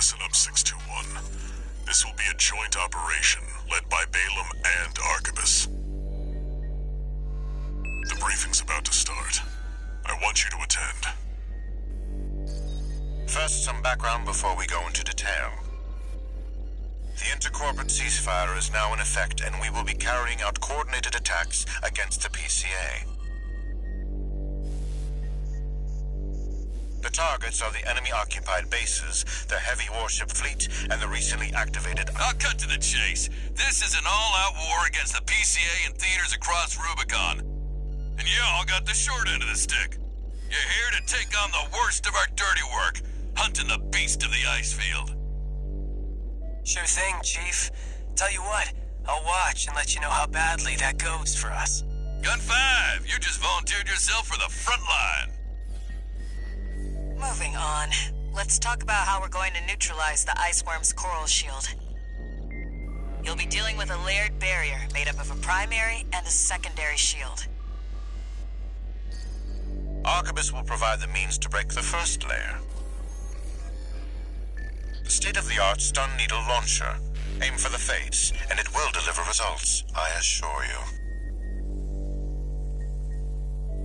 Listen up, 621. This will be a joint operation led by Balaam and Arquebus. The briefing's about to start. I want you to attend. First, some background before we go into detail. The intercorporate ceasefire is now in effect, and we will be carrying out coordinated attacks against the PCA. The targets are the enemy-occupied bases, the heavy warship fleet, and the recently activated... I'll cut to the chase. This is an all-out war against the PCA and theaters across Rubicon. And y'all got the short end of the stick. You're here to take on the worst of our dirty work, hunting the beast of the ice field. Sure thing, Chief. Tell you what, I'll watch and let you know how badly that goes for us. Gun 5, you just volunteered yourself for the front line. Moving on. Let's talk about how we're going to neutralize the Iceworm's coral shield. You'll be dealing with a layered barrier made up of a primary and a secondary shield. Arquebus will provide the means to break the first layer. The state-of-the-art stun needle launcher. Aim for the face, and it will deliver results, I assure you.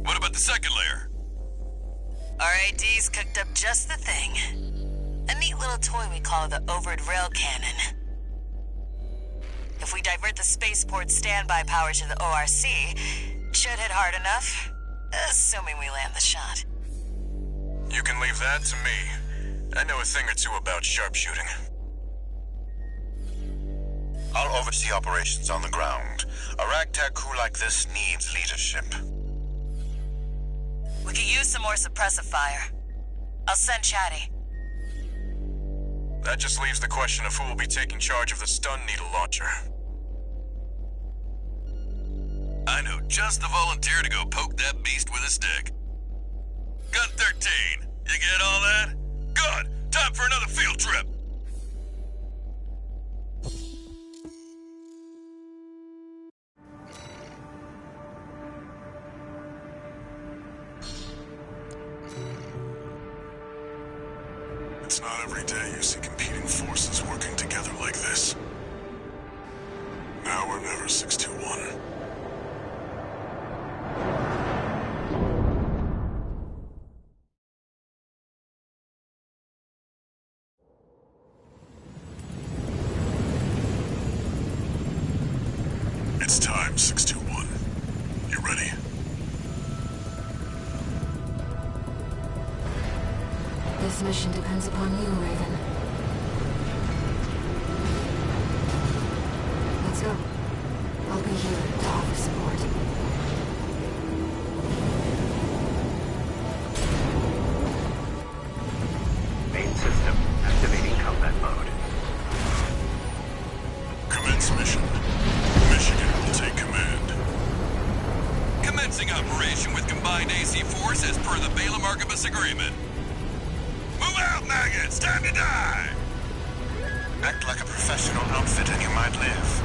What about the second layer? Our AD's cooked up just the thing. A neat little toy we call the Overed Rail Cannon. If we divert the spaceport's standby power to the ORC, it should hit hard enough, assuming we land the shot. You can leave that to me. I know a thing or two about sharpshooting. I'll oversee operations on the ground. A ragtag crew like this needs leadership. We could use some more suppressive fire. I'll send Chatty. That just leaves the question of who will be taking charge of the stun needle launcher. I know just the volunteer to go poke that beast with a stick. Gun 13, you get all that? Good! Time for another field trip! It's not every day you see competing forces working together like this. Now or never, 621. It's time, 621. You ready? This mission depends upon you, Raven. Let's go. I'll be here to offer support. Main system activating combat mode. Commence mission. Michigan will take command. Commencing operation with combined AC force as per the Balaam Arquebus agreement. Move out, maggots! Time to die! Act like a professional outfit and you might live.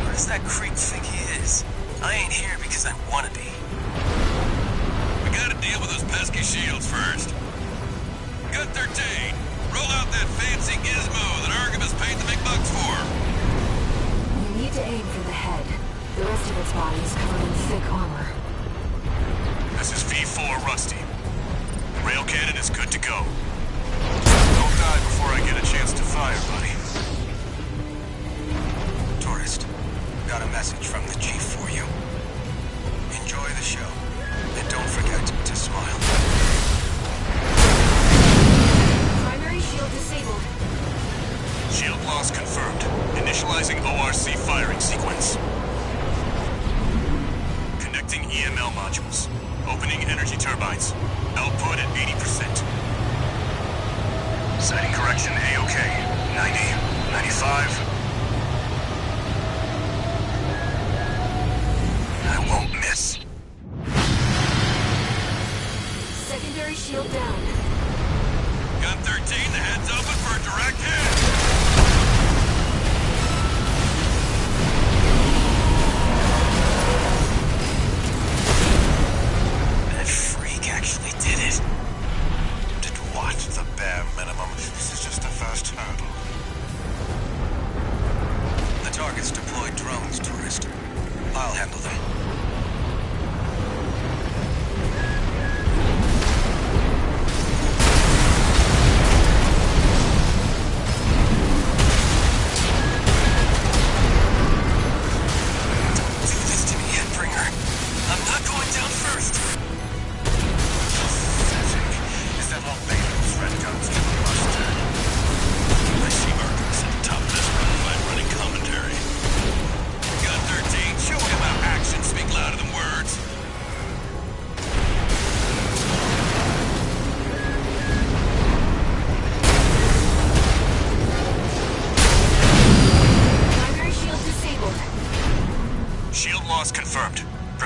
Who does that creep think he is? I ain't here because I wanna be. We gotta deal with those pesky shields first. Gun 13, roll out that fancy gizmo that Arquebus paid the big bucks for. You need to aim for the head. The rest of its body is covered in thick armor. This is V4 Rusty. Rail cannon is good to go. Don't die before I get a chance to fire, buddy. Tourist, got a message from the Chief for you. Enjoy the show, and don't forget to smile. Primary shield disabled. Shield loss confirmed. Initializing ORC firing sequence. Connecting EML modules. Opening energy turbines. Output at 80%. Sighting correction A-OK. 90, 95. I won't miss. Secondary shield down. Gun 13, the head's open for a direct hit. That freak actually did it. Did what? The bare minimum. This is just a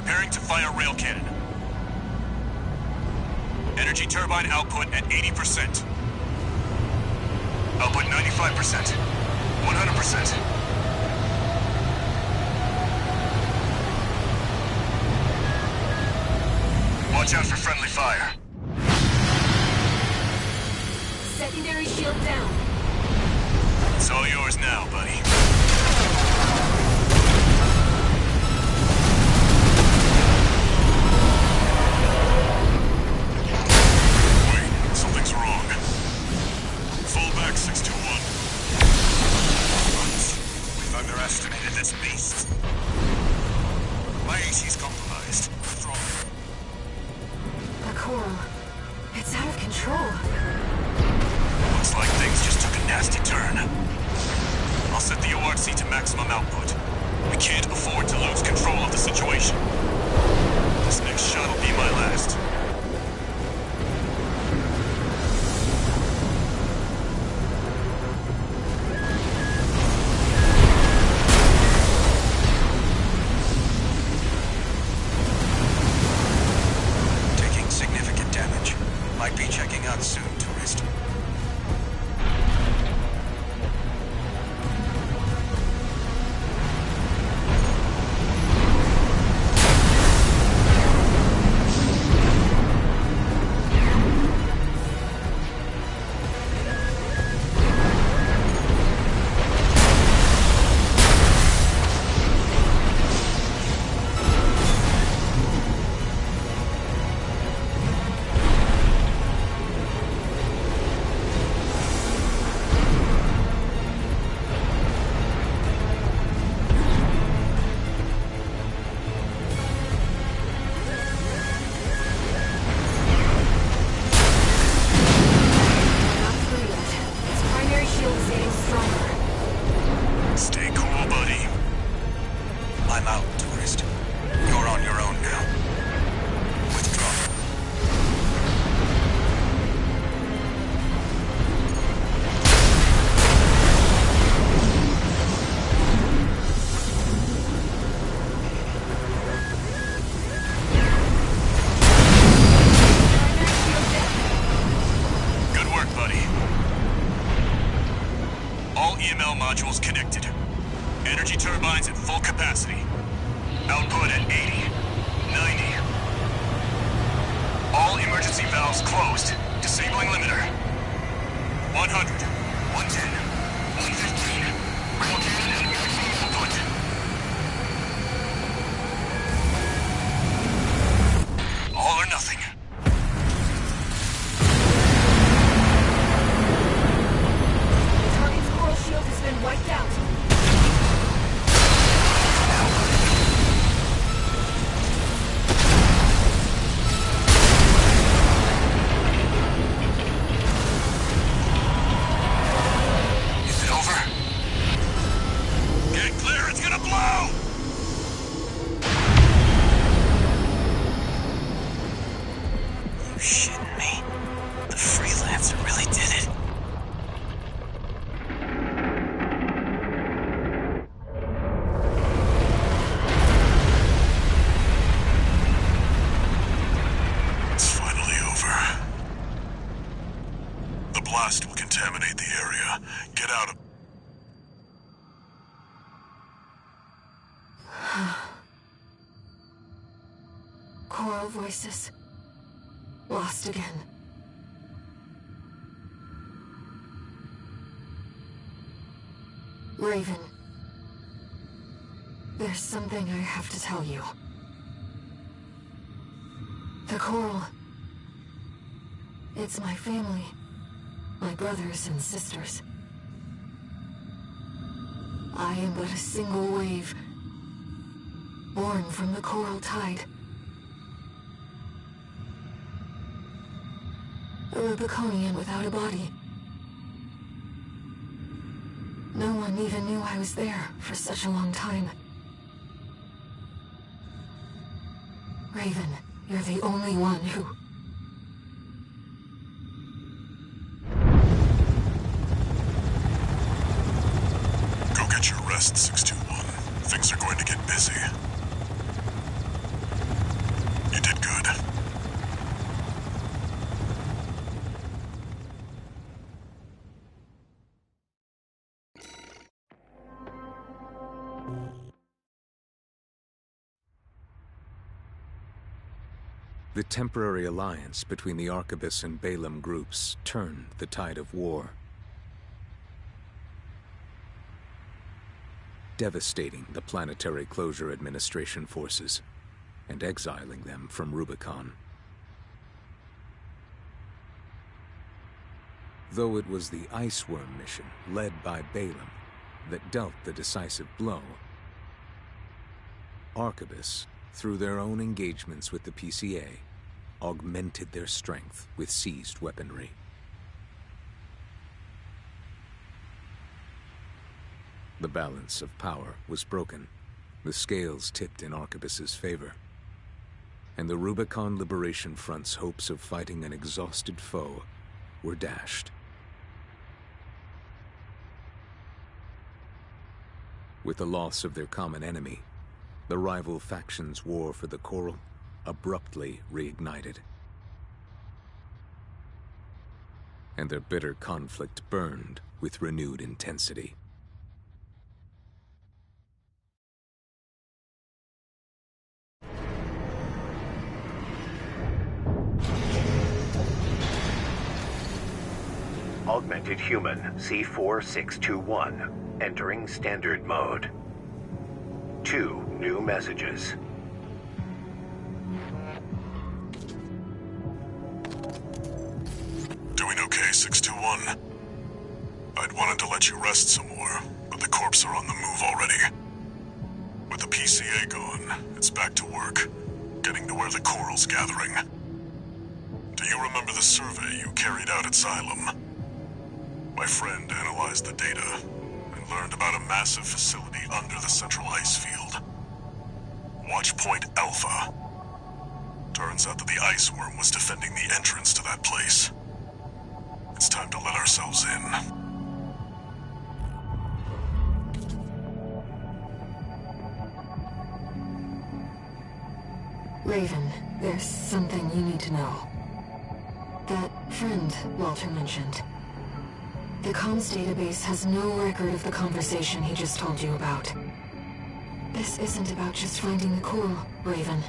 Preparing to fire rail cannon. Energy turbine output at 80%. Output 95%. 100%. Watch out for friendly fire. Secondary shield down. It's all yours now, buddy. Wait, something's wrong. Fall back, 621. We've underestimated this beast. My AC's compromised. Withdraw. The coral. It's out of control. Looks like things just took a nasty turn. I'll set the ORC to maximum output. We can't afford to lose control of the situation. This next shot will be my last. Taking significant damage. Might be checking out soon, tourist. Not through yet. Its primary shield is getting stronger. Stay cool, buddy. I'm out, tourist. You're on your own now. Withdraw. Primary shield down. Good work, buddy. All EML modules connected. Energy turbines at full capacity. Output at 80, 90. All emergency valves closed. Disabling limiter. 100, 110, 115. Rail cannon at maximum output. All or nothing. The target's coral shield has been wiped out. Is it over? Get clear, it's gonna blow! You shitting me? The freelancer really did it. It's finally over. The blast will contaminate the area. Get out of... Coral voices. Lost again. Raven. There's something I have to tell you. The coral. It's my family. My brothers and sisters. I am but a single wave. Born from the coral tide. A Rubiconian without a body. No one even knew I was there for such a long time. Raven, you're the only one who... Go get your rest, 621. Things are going to get busy. The temporary alliance between the Arquebus and Balaam groups turned the tide of war, devastating the Planetary Closure Administration forces and exiling them from Rubicon. Though it was the Iceworm mission, led by Balaam, that dealt the decisive blow, Arquebus, through their own engagements with the PCA, augmented their strength with seized weaponry. The balance of power was broken, the scales tipped in Arquebus's favor, and the Rubicon Liberation Front's hopes of fighting an exhausted foe were dashed. With the loss of their common enemy, the rival factions' war for the Coral abruptly reignited. And their bitter conflict burned with renewed intensity. Augmented Human C4621, entering Standard Mode. 2 new messages. Doing okay, 621? I'd wanted to let you rest some more, but the corps are on the move already. With the PCA gone, it's back to work, getting to where the Coral's gathering. Do you remember the survey you carried out at Xylem? My friend analyzed the data and learned about a massive facility under the central ice field. Watchpoint Alpha. Turns out that the Iceworm was defending the entrance to that place. It's time to let ourselves in. Raven, there's something you need to know. That friend Walter mentioned. The comms database has no record of the conversation he just told you about. This isn't about just finding the Coral, Raven.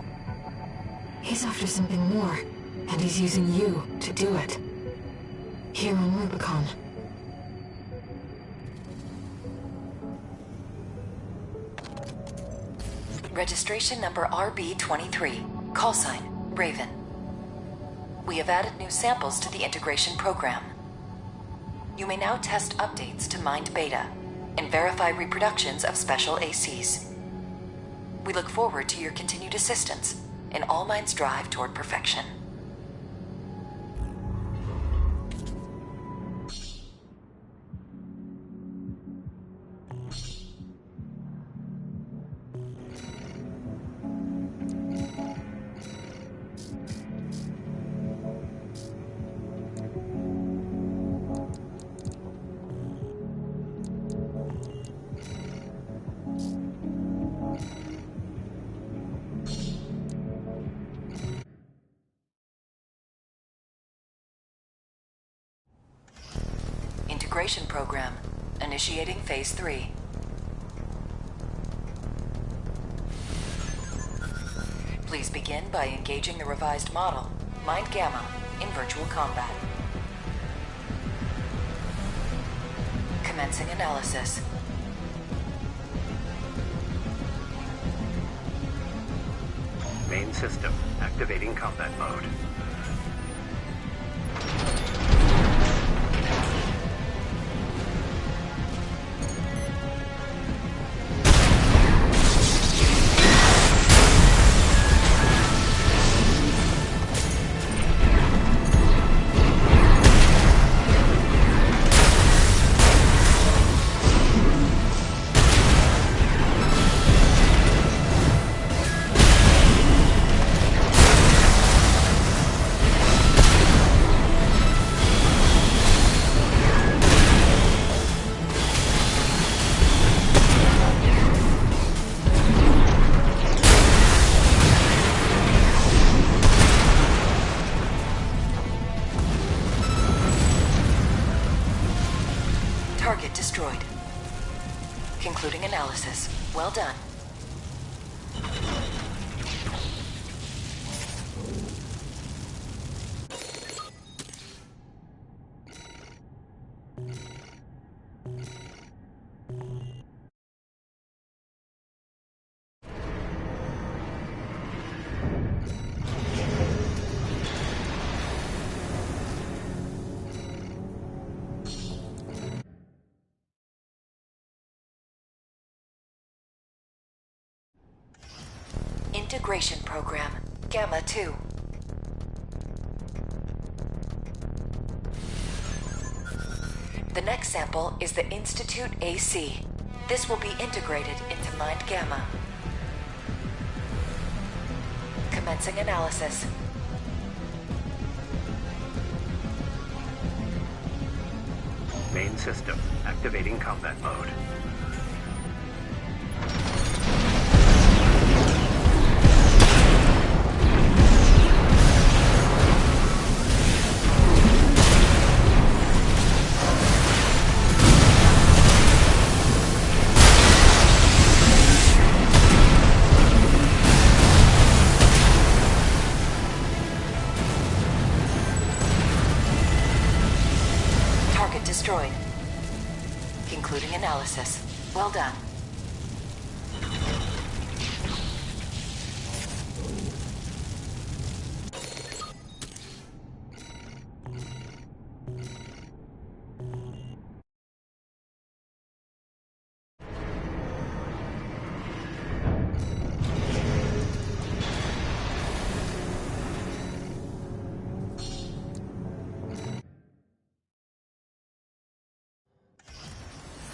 He's after something more, and he's using you to do it. Here on Rubicon. Registration number RB23. Call sign, Raven. We have added new samples to the integration program. You may now test updates to Mind Beta and verify reproductions of special ACs. We look forward to your continued assistance in All Mind's drive toward perfection. Integration program. Initiating Phase 3. Please begin by engaging the revised model, Mind Gamma, in virtual combat. Commencing analysis. Main system activating combat mode. Target destroyed. Concluding analysis. Well done. Integration Program, Gamma 2. The next sample is the Institute AC. This will be integrated into Mind Gamma. Commencing analysis. Main system activating combat mode. Destroyed. Concluding analysis. Well done.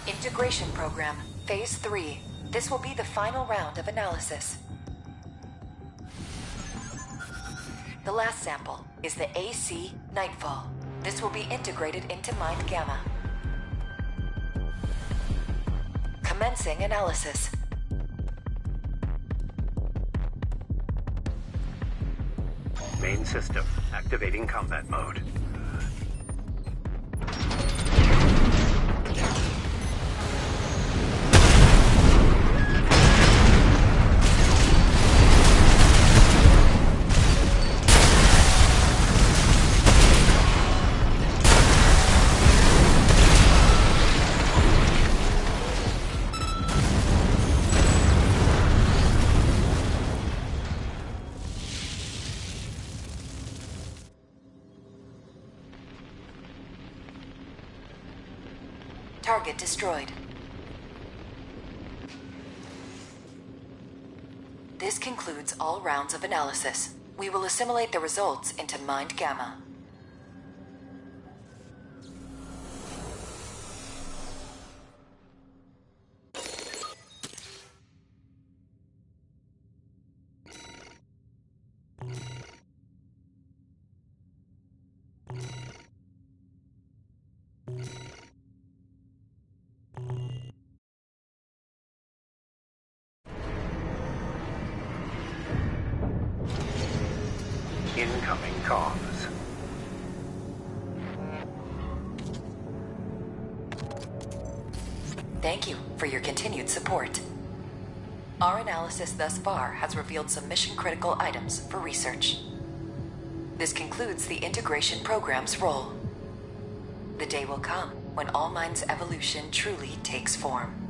Integration Program, Phase 3. This will be the final round of analysis. The last sample is the AC Nightfall. This will be integrated into Mind Gamma. Commencing analysis. Main system activating combat mode. Target destroyed. This concludes all rounds of analysis. We will assimilate the results into Mind Gamma. Incoming comms. Thank you for your continued support. Our analysis thus far has revealed some mission-critical items for research. This concludes the integration program's role. The day will come when All Mind's evolution truly takes form.